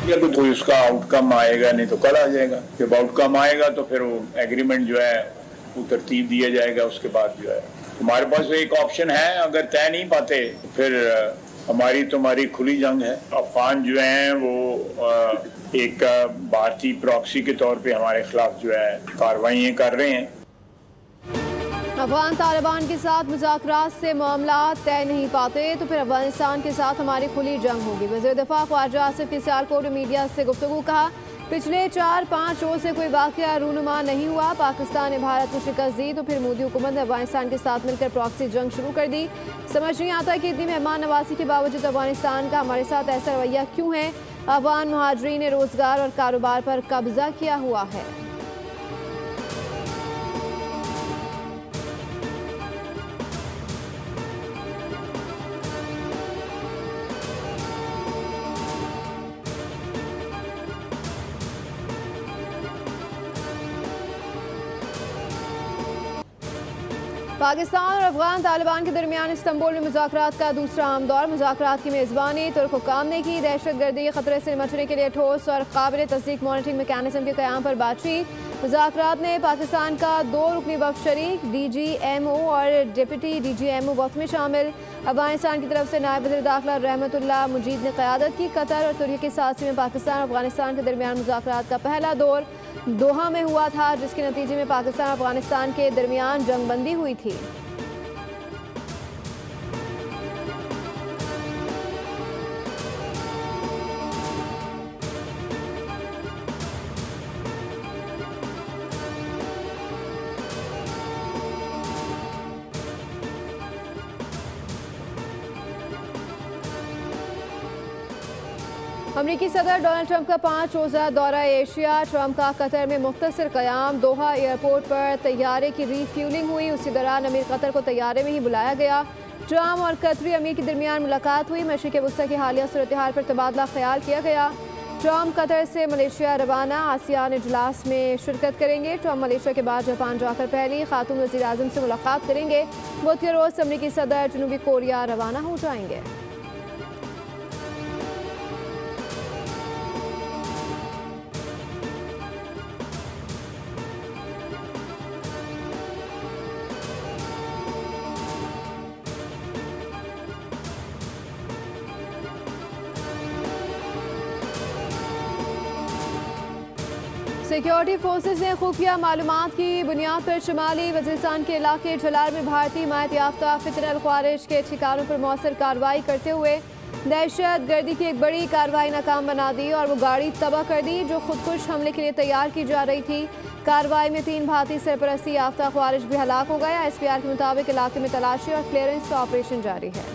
या तो कोई उसका आउटकम आएगा, नहीं तो कल आ जाएगा। जब आउटकम आएगा तो फिर वो एग्रीमेंट जो है वो तरतीब दिया जाएगा। उसके बाद जो है हमारे पास एक ऑप्शन है, अगर तय नहीं पाते तो फिर तुम्हारी खुली जंग है। अफगान जो हैं वो एक भारतीय प्रॉक्सी के तौर पे हमारे खिलाफ जो है कार्रवाई कर रहे हैं। अफगान तालिबान के साथ मुज़ाकरात से मामला तय नहीं पाते तो फिर अफगानिस्तान के साथ हमारी खुली जंग होगी। वज़ीर दिफ़ा ख्वाजा आसिफ की सियालकोट में मीडिया से गुफ्तगू। कहा, पिछले 4-5 रोज से कोई वाक़या रूनुमा नहीं हुआ। पाकिस्तान ने भारत को शिकस्त दी तो फिर मोदी हुकूमत ने अफगानिस्तान के साथ मिलकर प्रॉक्सी जंग शुरू कर दी। समझ नहीं आता कि इतनी मेहमान नवाजी के बावजूद अफगानिस्तान का हमारे साथ ऐसा रवैया क्यों है। अफगान महाजरीन ने रोजगार और कारोबार पर कब्जा किया हुआ है। पाकिस्तान और अफगान तालिबान के दरमियान इस्तांबुल में मुज़ाकरात का दूसरा आम दौर। मुज़ाकरात की मेज़बानी तुर्क हुक्काम ने की। दहशतगर्दी के खतरे से निपटने के लिए ठोस और काबिल तस्दीक मॉनिटरिंग मैकेनिज्म के क़याम पर बातचीत। मुज़ाकरात ने पाकिस्तान का 2 रुकनी वफ़द शरीक, DGMO और डिप्टी DGMO वफ़द में शामिल। अफगानिस्तान की तरफ से नायब वज़ीर दाखिला रहमतुल्लाह मुजीद ने क़यादत की। कतर और तुर्की के साथ में पाकिस्तान और अफगानिस्तान के दरमियान मुज़ाकरात का पहला दौर दोहा में हुआ था, जिसके नतीजे में पाकिस्तान और अफगानिस्तान के दरमियान जंगबंदी हुई थी। अमरीकी सदर डोनाल्ड ट्रंप का 5 रोज़ा दौरा एशिया। ट्रंप का कतर में मुख्तसर क़याम। दोहा एयरपोर्ट पर तैयारे की रीफ्यूलिंग हुई। उसी दौरान अमीर कतर को तैयारे में ही बुलाया गया। ट्रंप और कतरी अमीर के दरमियान मुलाकात हुई। मशरिक़ वस्ता की हालिया सूरत हाल पर तबादला ख्याल किया गया। ट्रंप कतर से मलेशिया रवाना। आसियान इजलास में शिरकत करेंगे। ट्रंप मलेशिया के बाद जापान जाकर पहली खातून वज़ीर आज़म से मुलाकात करेंगे। बुध के रोज़ अमरीकी सदर जनूबी कोरिया रवाना हो जाएंगे। सिक्योरिटी फोर्सेज ने खुफिया मालूमात की बुनियाद पर शुमाली वज़ीरिस्तान के इलाके जलार में भारतीय हिमायत याफ्ता फितरल ख्वारिज के ठिकानों पर मौसर कार्रवाई करते हुए दहशत गर्दी की एक बड़ी कार्रवाई नाकाम बना दी और वो गाड़ी तबाह कर दी जो खुदकुश हमले के लिए तैयार की जा रही थी। कार्रवाई में 3 भारतीय सरपरस्ती याफ्ता ख्वारिज भी हलाक हो गया। SPR के मुताबिक इलाके में तलाशी और क्लियरेंस ऑपरेशन जारी है।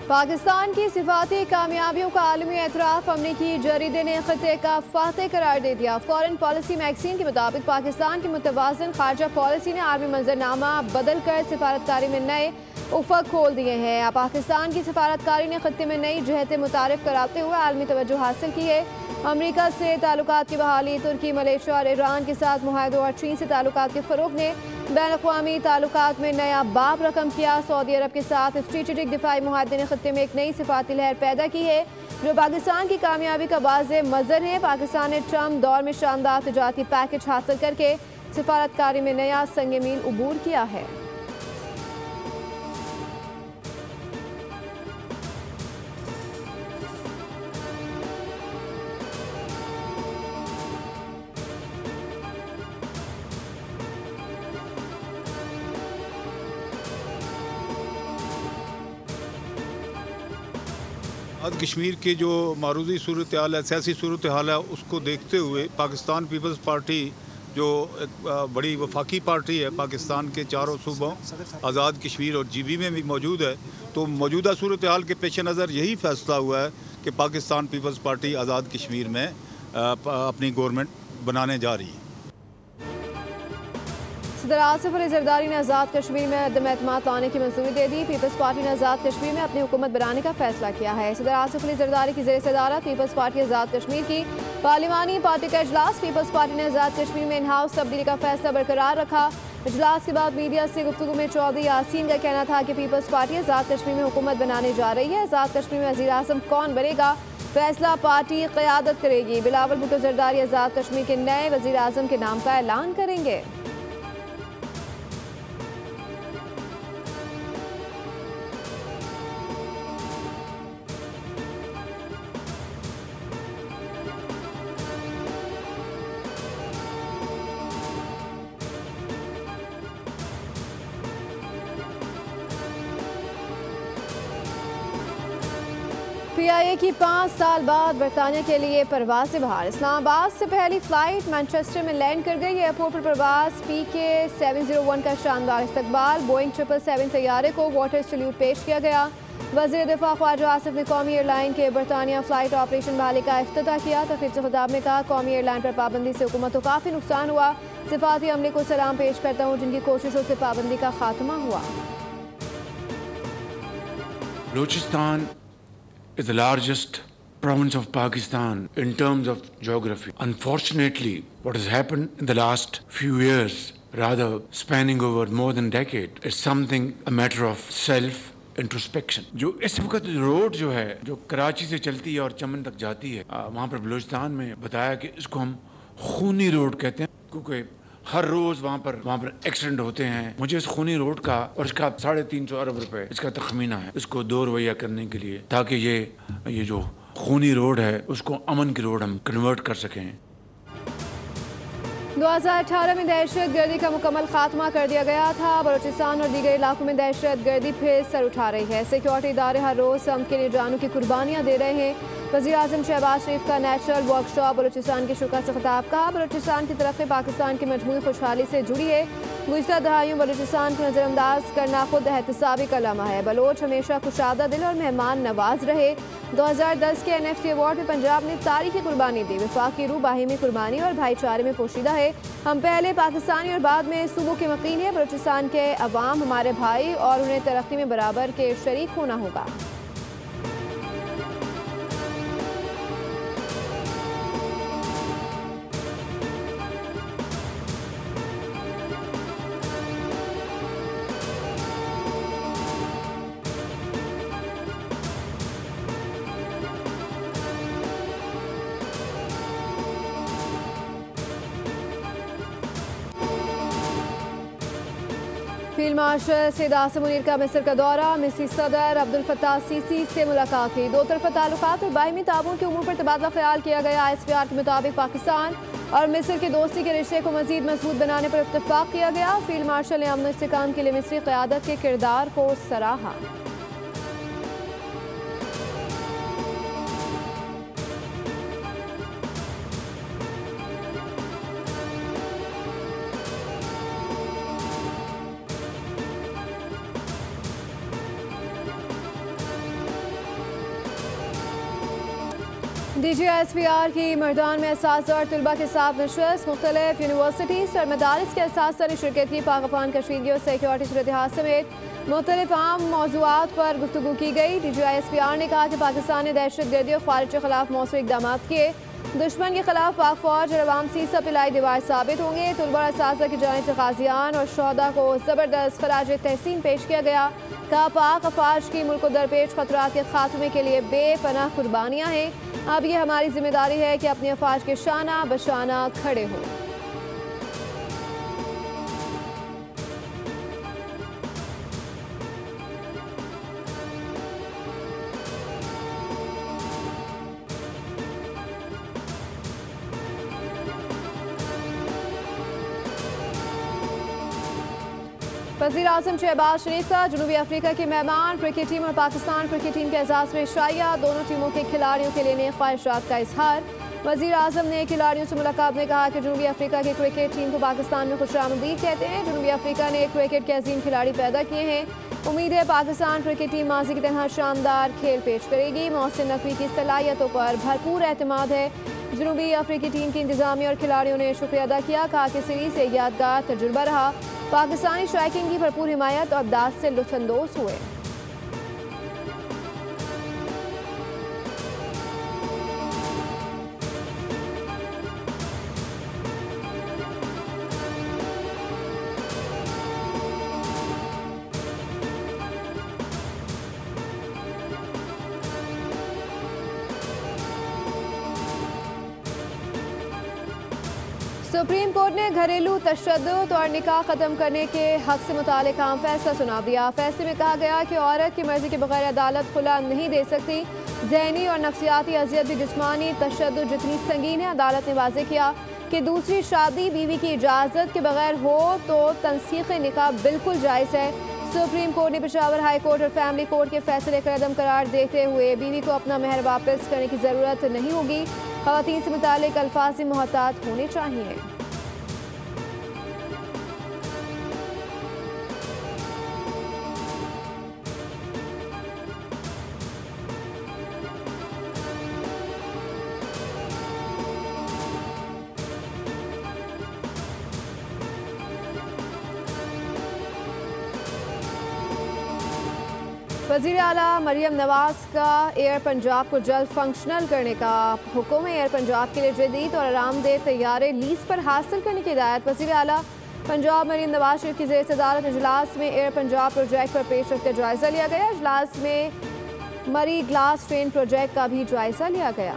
पाकिस्तान की सिफाती कामयाबियों का आलमी एतराफ़ अमरीकी जरीदे ने खिते का फातह करार दे दिया। फॉरेन पॉलिसी मैगजीन के मुताबिक पाकिस्तान की मुतवाज़िन खारजा पॉलिसी ने आर्मी मंजरनामा बदल कर सिफारतकारी में नए उफ़क़ खोल दिए हैं। पाकिस्तान की सिफारतकारी ने खिते में नई जहतें मुतारिफ कराते हुए आलमी तवज्जो हासिल की है। अमरीका से ताल्लुकात की बहाली, तुर्की, मलेशिया और ईरान के साथ मुआहदों और चीन से ताल्लुकात के फ़रोग़ ने बैन-अक़वामी ताल्लुकात में नया बाब रकम किया। सऊदी अरब के साथ स्ट्रेटेजिक दिफाई मुआहदे ने खत्ते में एक नई सिफाती लहर पैदा की है जो पाकिस्तान की कामयाबी का वाज़ेह मज़हर है। पाकिस्तान ने ट्रंप दौर में शानदार तिजारती पैकेज हासिल करके सिफारतकारी में नया संग मील उबूर किया है। आज कश्मीर की जो मारूजी सूरत हाल है, सियासी सूरत हाल है, उसको देखते हुए पाकिस्तान पीपल्स पार्टी जो एक बड़ी वफाकी पार्टी है, पाकिस्तान के चारों सूबों आज़ाद कश्मीर और GB में भी मौजूद है, तो मौजूदा सूरत हाल के पेश नज़र यही फैसला हुआ है कि पाकिस्तान पीपल्स पार्टी आज़ाद कश्मीर में अपनी गवर्नमेंट बनाने जा रही है। सदर आसिफ अली जरदारी ने आज़ाद कश्मीर में अदम एतमाद लाने की मंजूरी दे दी। पीपल्स पार्टी ने आज़ाद कश्मीर में अपनी हुकूमत बनाने का फैसला किया है। सदर आसिफ अली जरदारी की ज़ेर सदारत पीपल्स पार्टी आज़ाद कश्मीर की पार्लिमानी पार्टी का इजलास। पीपल्स पार्टी ने आज़ाद कश्मीर में इन हाउस तब्दीली का फैसला बरकरार रखा। इजलास के बाद मीडिया से गुफ्तगू में चौधरी यासीन का कहना था कि पीपल्स पार्टी आज़ाद कश्मीर में हुकूमत बनाने जा रही है। आज़ाद कश्मीर में वज़ीर आज़म कौन बनेगा, फैसला पार्टी क़यादत करेगी। बिलावल भुट्टो जरदारी आज़ाद कश्मीर के नए वज़ीर आज़म के नाम का ऐलान करेंगे। PIA की 5 साल बाद बरतानिया के लिए परवाज़ बहार। इस्लामाबाद से पहली फ़्लाइट मैनचेस्टर में लैंड कर गई। एयरपोर्ट पर प्रवास PK 701 का शानदार इस्तकबाल। बोइंग 777 तैयारे को वाटर सल्यूट पेश किया गया। वज़ीर दिफ़ा ख्वाजा आसिफ ने कौमी एयरलाइन के बरतानिया फ़्लाइट ऑपरेशन बहाली का इफ्तिताह किया। तक़रीर से खिताब में कहा, कौमी एयरलाइन पर पाबंदी से हुकूमत को काफ़ी नुकसान हुआ। सिफाती अमले को सलाम पेश करता हूँ जिनकी कोशिशों से पाबंदी का खात्मा हुआ। Balochistan is the largest province of Pakistan in terms of geography. Unfortunately, what has happened in the last few years, rather spanning over more than a decade, is something a matter of self-introspection. जो इस वक्त road जो है जो कराची से चलती है और चमन तक जाती है, वहाँ पर बलूचिस्तान में बताया कि इसको हम खूनी रोड कहते हैं, क्योंकि हर रोज वहाँ पर एक्सीडेंट होते हैं। मुझे इस खूनी रोड का और इसका 350 अरब रुपए इसका तखमीना है, इसको 2 रवैया करने के लिए, ताकि ये जो खूनी रोड है उसको अमन की रोड हम कन्वर्ट कर सकें। 2018 में दहशत गर्दी का मुकम्मल खात्मा कर दिया गया था। बलूचिस्तान और दीगर इलाकों में दहशत गर्दी फिर सर उठा रही है। सिक्योरिटी इदारे हर रोज अमन के लिए जानों की कुर्बानियाँ दे रहे हैं। वज़ीर आज़म शहबाज शरीफ का नेचुरल वर्कशॉप बलूचिस्तान के शुरा से खिताब। कहा, बलूचिस्तान की तरक्की पाकिस्तान की मजमूई खुशहाली से जुड़ी है। गुज़िश्ता दहाइयों बलूचिस्तान को नज़रअंदाज करना खुद एहतसाबी का लम्हा है। बलोच हमेशा कुशादा दिल और मेहमान नवाज रहे। 2010 के NFC अवार्ड में पंजाब ने तारीखी कुर्बानी दी। वफाकी रूह बाहिमी कुर्बानी और भाईचारे में पोशीदा है। हम पहले पाकिस्तानी और बाद में सूबों के मकीन है। बलूचिस्तान के अवाम हमारे भाई और उन्हें तरक्की में बराबर के शरीक होना होगा। फील्ड मार्शल सैयद आसिम मुनीर का मिस्र का दौरा। मिस्री सदर अब्दुल फत्ताह सीसी से मुलाकात हुई। दो तरफा ताल्लुकात और बाहिमी ताउन के उमूर पर तबादला ख्याल किया गया। ISPR के मुताबिक पाकिस्तान और मिस्र के दोस्ती के रिश्ते को मजीद मजबूत बनाने पर इत्तफाक किया गया। फील्ड मार्शल ने अमन इस्तेहकाम के लिए मिस्री क़यादत के किरदार को सराहा। DG ISPR की मर्दान में असातिज़ा और तलबा के साथ नशस्त। मुख्तलिफ यूनिवर्सिटीज़ और मदारिस के असातिज़ा ने शिरकत की। पाक अफगान कशीदगी और सिक्योरिटी सूरत हाल समेत मुख्तलिफ आम मौज़ूआत पर गुफ्तगू की गई। DG ISPR ने कहा कि पाकिस्तान ने दहशत गर्दी और खारिज के खिलाफ मौसर इक़दाम किए। दुश्मन के खिलाफ पाक फौज और अवाम सीसा पिलाई दीवार साबित होंगे। तलबा और असातिज़ा की जानिब से गाज़ियान और शोहदा को ज़बरदस्त खराज तहसीन पेश किया गया। कहा, पाक अफवाज की मुल्क को दरपेश खतरात के खात्मे के लिए बेपनाह कुर्बानियाँ हैं। अब ये हमारी जिम्मेदारी है कि अपनी अफवाज के शाना बशाना खड़े हों। वज़ीर आज़म शहबाज शरीफ का जनूबी अफ्रीका के मेहमान क्रिकेट टीम और पाकिस्तान क्रिकेट टीम के एजाज़ में शाया। दोनों टीमों के खिलाड़ियों के लिए नेक ख्वाहिशात का इजहार। वज़ीर आज़म ने खिलाड़ियों से मुलाकात में कहा कि जनूबी अफ्रीका की क्रिकेट टीम को पाकिस्तान में खुशामदीद कहते हैं। जनूबी अफ्रीका ने क्रिकेट के अजीम खिलाड़ी पैदा किए हैं। उम्मीद है पाकिस्तान क्रिकेट टीम माजी की तरह शानदार खेल पेश करेगी। मोहसिन नकवी की सलाहियतों पर भरपूर एतमाद है। जनूबी अफ्रीकी टीम की इंतजामिया और खिलाड़ियों ने शुक्रिया अदा किया। कहा कि सीरीज एक यादगार तजुर्बा रहा। पाकिस्तानी स्ट्राइकिंग की भरपूर हिमायत और दाद से लुत्फानंदोज हुए। सुप्रीम कोर्ट ने घरेलू तशद्दुद और निकाह ख़त्म करने के हक से मुतालिक अहम फैसला सुना दिया। फैसले में कहा गया कि औरत की मर्जी के बगैर अदालत खुला नहीं दे सकती। ज़हनी और नफ्सियाती अजियत भी जिस्मानी तशद्दुद जितनी संगीन है। अदालत ने वाज़ेह किया कि दूसरी शादी बीवी की इजाज़त के बगैर हो तो तंसीख़ निकाह बिल्कुल जायज़ है। सुप्रीम कोर्ट ने पेशावर हाई कोर्ट और फैमिली कोर्ट के फैसले का कदम करार देते हुए बीवी को अपना महर वापस करने की ज़रूरत नहीं होगी। ख़वातीन से मुतालिक अल्फाज से मोहतात होने चाहिए। वज़ीर आला मरियम नवाज का एयर पंजाब को जल्द फंक्शनल करने का हुक्म। एयर पंजाब के लिए जदीद और आरामदेह तैयारे लीज पर हासिल करने की हिदायत। वज़ीर आला पंजाब मरियम नवाज शरीफ की ज़ेर सदारत इजलास में एयर पंजाब प्रोजेक्ट पर पेश रफ्त जायज़ा लिया गया। इजलास में मरी ग्लास ट्रेन प्रोजेक्ट का भी जायज़ा लिया गया।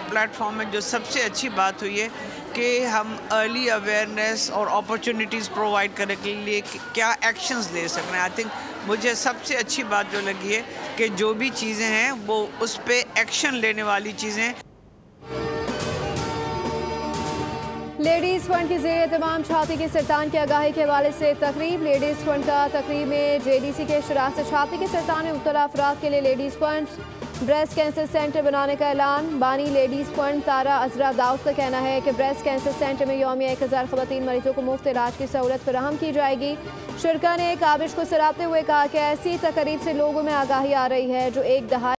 प्लेटफॉर्म में जो सबसे अच्छी बात हुई है कि हम अर्ली अवेयरनेस और अपॉर्चुनिटीज़ प्रोवाइड करने के लिए क्या एक्शंस ले सकते हैं। आई थिंक मुझे सबसे अच्छी बात जो लगी है कि जो भी चीज़ें हैं वो उस पर एक्शन लेने वाली चीज़ें। लेडीज़ फंड की ज़ेर तमाम छाती के सरतान की आगाही के हवाले से तकरीब। लेडीज़ फंड का तकरीब में JDC के शराह से छाती के सरतान में मुब्तला अफराद के लिए ladies fund breast cancer centre बनाने का ऐलान। बानी लेडीज़ फंड तारा अजरा दाऊद का कहना है कि ब्रेस्ट कैंसर सेंटर में यौमिया 1000 ख़वातीन मरीजों को मुफ्त इलाज की सहूलत फराहम की जाएगी। शुरा ने काबिश को सराहते हुए कहा कि ऐसी तकरीब से लोगों में आगाही आ रही है जो एक दहाई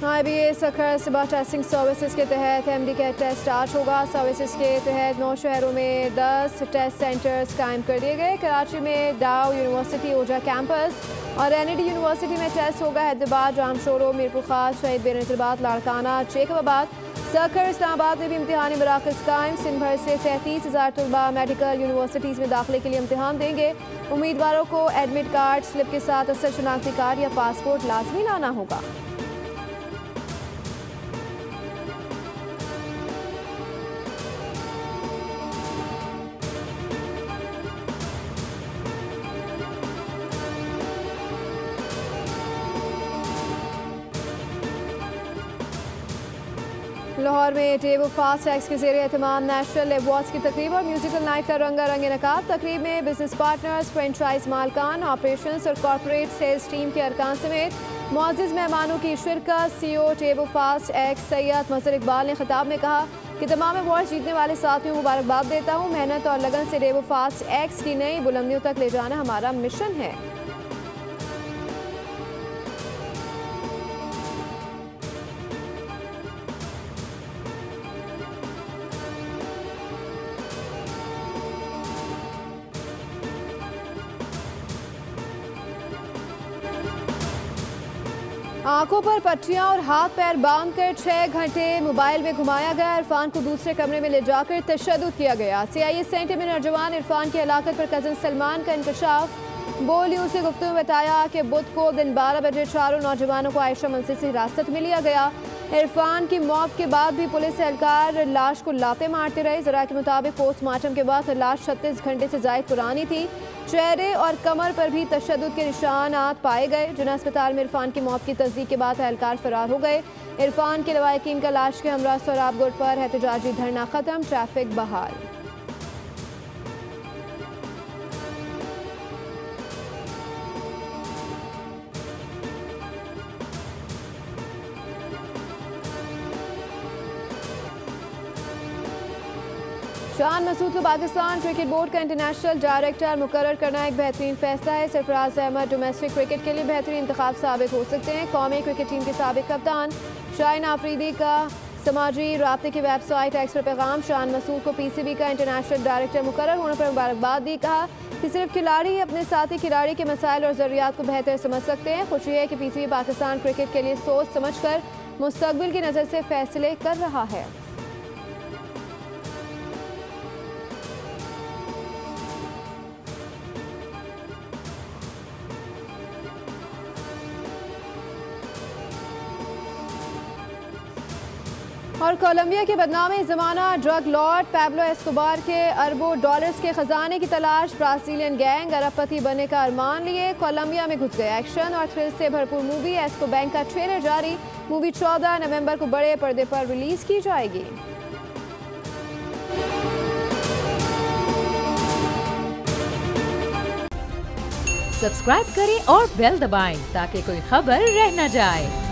IBA सखर सुबह टेस्टिंग सर्विसेज के तहत MD का टेस्ट स्टार्ट होगा। सर्विसेज के तहत 9 शहरों में 10 टेस्ट सेंटर्स कायम कर दिए गए। कराची में डाउ यूनिवर्सिटी ओजा कैंपस और NAD यूनिवर्सिटी में टेस्ट होगा। हैदराबाद, जामशोरो, मीरपुर खास, शहीद बेनज़ीराबाद, लाड़काना, जेकबाबाद, सखर, इस्लामाबाद में भी इम्तिहानी मराकज़ कायम। सिंध भर से 33,000 तलबा मेडिकल यूनिवर्सिटीज़ में दाखिले के लिए इम्तिहान देंगे। उम्मीदवारों को एडमिट कार्ड स्लिप के साथ असल शनाख्ती कार्ड या पासपोर्ट लाजमी लाना होगा। लाहौर में टेबो फास्ट एक्स के ज़ेरे एहतमाम नेशनल अवार्ड्स की तकरीब और म्यूजिकल नाइट का रंगारंग इनेकाद। तकरीब में बिजनेस पार्टनर्स, फ्रेंचाइज मालकान, ऑपरेशंस और कॉर्पोरेट सेल्स टीम के अरकान समेत मुअज़्ज़िज़ मेहमानों की शिरकत। CEO टेबो फास्ट एक्स सैयद मज़हर इकबाल ने खिताब में कहा कि तमाम अवार्ड जीतने वाले साथियों को मुबारकबाद देता हूँ। मेहनत और लगन से टेबो फास्ट एक्स की नई बुलंदियों तक ले जाना हमारा मिशन है। आंखों पर पट्टियां और हाथ पैर बांधकर 6 घंटे मोबाइल में घुमाया गया। इरफान को दूसरे कमरे में ले जाकर तशद्दुद किया गया। CIA सेंटर में नौजवान इरफान की हलाकत पर कज़न सलमान का इंकशाफ। बोलियों से गुफ्तगू में बताया कि बुध को दिन 12 बजे चारों नौजवानों को आयशा मंसिर से हिरासत में लिया गया। इरफान की मौत के बाद भी पुलिस एहलकार लाश को लाते मारते रहे। ज़रा के मुताबिक पोस्टमार्टम के बाद लाश 36 घंटे से ज़ायद पुरानी थी। चेहरे और कमर पर भी तशद्दुद के निशानात पाए गए। जिन्ना अस्पताल में इरफान की मौत की तस्दीक के बाद एहलकार फरार हो गए। इरफान के लवाहिकीन का लाश के हमरा सोहराब गुट पर एहतजाजी धरना खत्म, ट्रैफिक बहाल। शान मसूद को पाकिस्तान क्रिकेट बोर्ड का इंटरनेशनल डायरेक्टर मुकर्रर करना एक बेहतरीन फैसला है। सरफराज अहमद डोमेस्टिक क्रिकेट के लिए बेहतरीन इंतखाब साबित हो सकते हैं। कौमी क्रिकेट टीम के साबिक कप्तान शाहीन आफरीदी का समाजी राब्ते की वेबसाइट एक्स पर पैगाम शान मसूद को PCB का इंटरनेशनल डायरेक्टर मुकर्रर होने पर मुबारकबाद दी। कहा कि सिर्फ खिलाड़ी ही अपने साथी खिलाड़ी के मसाइल और ज़रूरियात को बेहतर समझ सकते हैं। खुशी है कि PCB पाकिस्तान क्रिकेट के लिए सोच समझ कर मुस्तकबिल की नज़र से फैसले कर रहा है। और कोलंबिया के बदनामी ज़माना ड्रग लॉर्ड पैब्लो एस्कोबार के अरबों डॉलर्स के खजाने की तलाश। ब्राज़ीलियन गैंग अरबपति बनने का अरमान लिए कोलंबिया में घुस गया। एक्शन और थ्रिल से भरपूर मूवी एस्को बैंक का ट्रेलर जारी। मूवी 14 नवंबर को बड़े पर्दे पर रिलीज की जाएगी। सब्सक्राइब करें और बेल दबाएं ताकि कोई खबर रह न जाए।